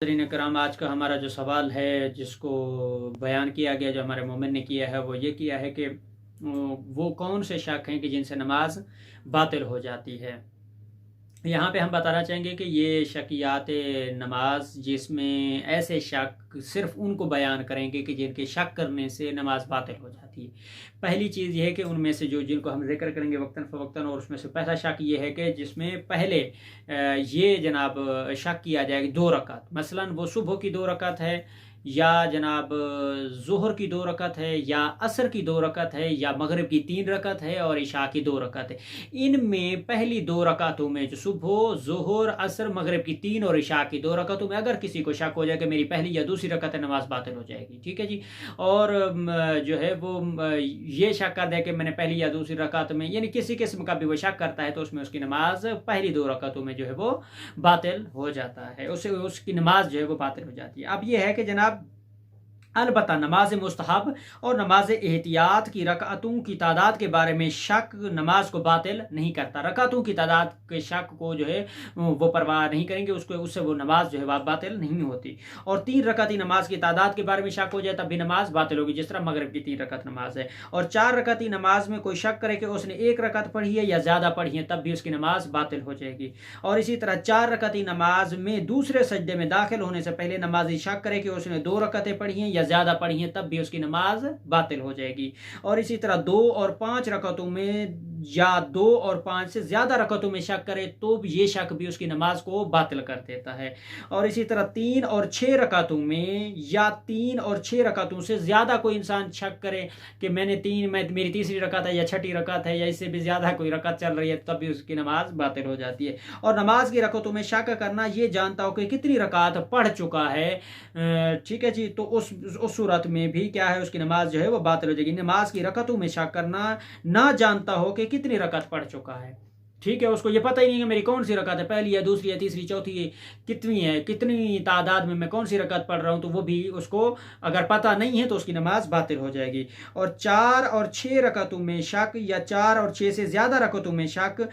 नाज़रीन कराम, आज का हमारा जो सवाल है जिसको बयान किया गया, जो हमारे मोमिन ने किया है, वो ये किया है कि वो कौन से शक हैं कि जिनसे नमाज बातिल हो जाती है। यहाँ पे हम बताना चाहेंगे कि ये शकियात नमाज, जिसमें ऐसे शक सिर्फ़ उनको बयान करेंगे कि जिनके शक करने से नमाज बातिल हो जाती है। पहली चीज़ ये है कि उनमें से जिनको हम ज़िक्र करेंगे वक्तन-फ़वक्तन, और उसमें से पहला शक ये है कि जिसमें पहले ये जनाब शक किया जाए कि 2 रकात, मसलन वो सुबह की 2 रकात है, या जनाब ज़ोहर की 2 रकात है, या असर की 2 रकात है, या मगरिब की 3 रकात है, और इशा की 2 रकात है। इनमें पहली 2 रकातों में, जो सुबह, ज़ोहर, असर, मगरिब की 3 और इशा की 2 रकातों में अगर किसी को शक हो जाए कि मेरी पहली या दूसरी रकात है, नमाज़ बातिल हो जाएगी। ठीक है जी। और जो है वो ये शक कर दे कि मैंने पहली या दूसरी रकात में, यानी किसी किस्म का भी वो शक करता है, तो उसमें उसकी नमाज पहली 2 रकातों में जो है वो बातिल हो जाता है। उससे उसकी नमाज जो है वो बातिल हो जाती है। अब ये है कि जनाब अलबत्ता नमाज मुस्तहब और नमाज एहतियात की रकातों की तादाद के बारे में शक नमाज को बातिल नहीं करता। रकातों की तादाद के शक को जो है वो परवाह नहीं करेंगे, उससे वो नमाज जो है वह बातिल नहीं होती। और 3 रकाती नमाज की तादाद के बारे में शक हो जाए तब भी नमाज बातिल होगी, जिस तरह मगरिब की 3 रकात नमाज है। और 4 रकाती नमाज में कोई शक करे कि उसने 1 रकात पढ़ी है या ज़्यादा पढ़ी है, तब भी उसकी नमाज बातिल हो जाएगी। और इसी तरह 4 रकाती नमाज में दूसरे सजदे में दाखिल होने से पहले नमाजी शक करे कि उसने 2 रकातें पढ़ी हैं या ज़्यादा पढ़ी हैं, तब भी उसकी नमाज बातिल हो जाएगी। और इसी तरह 2 और 5 रकातों में, या 2 और 5 से ज़्यादा रकातों में शक करे, तो ये शक भी उसकी नमाज को बातिल कर देता है। और इसी तरह 3 और 6 रकातों में, या 3 और 6 रकातों से ज़्यादा कोई इंसान शक करे कि मेरी तीसरी रकात है या छठी रकात है, या इससे भी ज़्यादा कोई रकात चल रही है, तब भी उसकी नमाज बातिल हो जाती है। और नमाज की रकातों में शक करना, ये जानता हो कि कितनी रकात पढ़ चुका है, ठीक है जी, तो उस सूरत में भी क्या है, उसकी नमाज जो है वो बातिल हो जाएगी। नमाज की रकातों में शक करना, ना जानता हो कि कितनी रकात पढ़ चुका है, ठीक है, उसको ये पता ही नहीं है मेरी कौन सी रकात है, पहली या दूसरी या तीसरी चौथी कितनी है, कितनी तादाद में मैं कौन सी रकात पढ़ रहा हूँ, तो वो भी उसको अगर पता नहीं है तो उसकी नमाज बातिल हो जाएगी। और 4 और 6 रकातों में शक, या 4 और 6 से ज़्यादा रकातों में शक,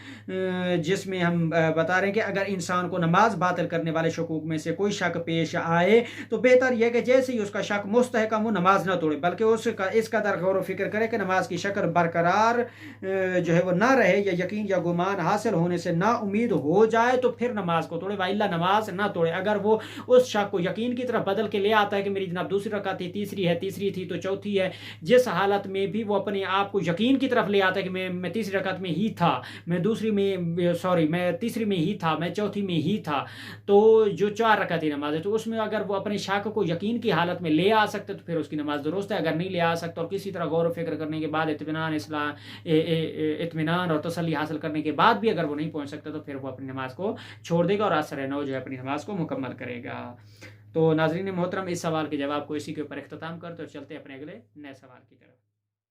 जिसमें हम बता रहे हैं कि अगर इंसान को नमाज बातिल करने वाले शकूक में से कोई शक पेश आए, तो बेहतर यह कि जैसे ही उसका शक मुस्तहकम वो नमाज ना तोड़े, बल्कि उसका इस कदर गौर व फिक्र करे कि नमाज की शक्ल बरकरार जो है वो ना रहे, या यकीन या गुमान हासिल होने से ना उम्मीद हो जाए, तो फिर नमाज को तोड़े, वाइल्ला नमाज ना तोड़े। अगर वो उस शक को यकीन की तरफ बदल के ले आता है कि मेरी जनाब दूसरी रकात थी, तीसरी थी तो चौथी है, जिस हालत में भी वो अपने आप को यकीन की तरफ ले आता है कि मैं तीसरी रकात में ही था, मैं तीसरी में ही था, मैं चौथी में ही था, तो जो 4 रकाती नमाज है, तो उसमें अगर वो अपने शक को यकीन की हालत में ले आ सकते तो फिर उसकी नमाज दुरुस्त है। अगर नहीं ले आ सकता और किसी तरह गौर व फिक्र करने के बाद इत्मीनान और तसल्ली हासिल करने के बाद भी अगर वो नहीं पहुंच सकता, तो फिर वो अपनी नमाज को छोड़ देगा और असर नौ जो है अपनी नमाज को मुकम्मल करेगा। तो नाज़रीन मोहतरम, इस सवाल के जवाब को इसी के ऊपर इख्तिताम करते और चलते अपने अगले नए सवाल की तरफ।